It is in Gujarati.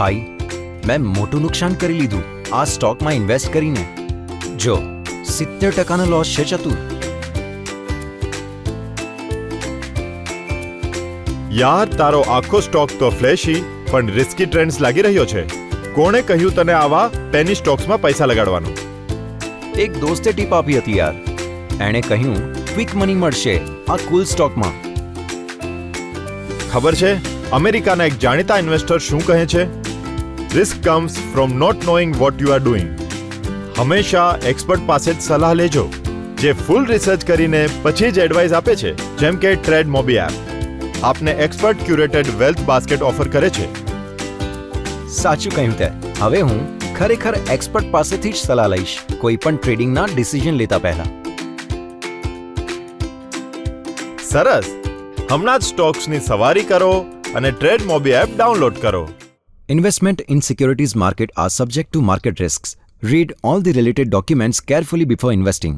ભાઈ, મેં મોટું નુકસાન કરી લીધું આ સ્ટોકમાં ઇન્વેસ્ટ કરીને. જો 70% લોસ છે ચતુર. યાર, તારો આખો સ્ટોક તો ફ્લેશી પણ રિસ્કી ટ્રેન્ડ્સ લાગી રહ્યો છે. કોણે કહ્યું તને આવા પેની સ્ટોક્સમાં પૈસા લગાડવાનું? એક દોસ્તે ટીપ આપી હતી યાર. એણે કહ્યું ક્વિક મની મળશે આ કુલ સ્ટોકમાં. ખબર છે અમેરિકાના એક જાણીતા ઇન્વેસ્ટર શું કહે છે? Risk comes from not knowing what you are doing. હંમેશા એક્સપર્ટ પાસે જ સલાહ લેજો, જે ફૂલ રિસર્ચ કરીને પછી જ એડવાઇસ આપે છે. જેમ કે ટ્રેડ મોબી એપ આપને expert curated wealth basket offer કરે છે. સાચું કહ્યું તે. હવે હું ખરેખર એક્સપર્ટ પાસેથી જ સલાહ લઈશ કોઈ પણ ટ્રેડિંગના ડિસિઝન લેતા પહેલા. સરસ. હમણાં જ સ્ટોક્સની સવારી કરો અને ટ્રેડ મોબી એપ ડાઉનલોડ કરો. Investment in securities market are subject to market risks. Read all the related documents carefully before investing.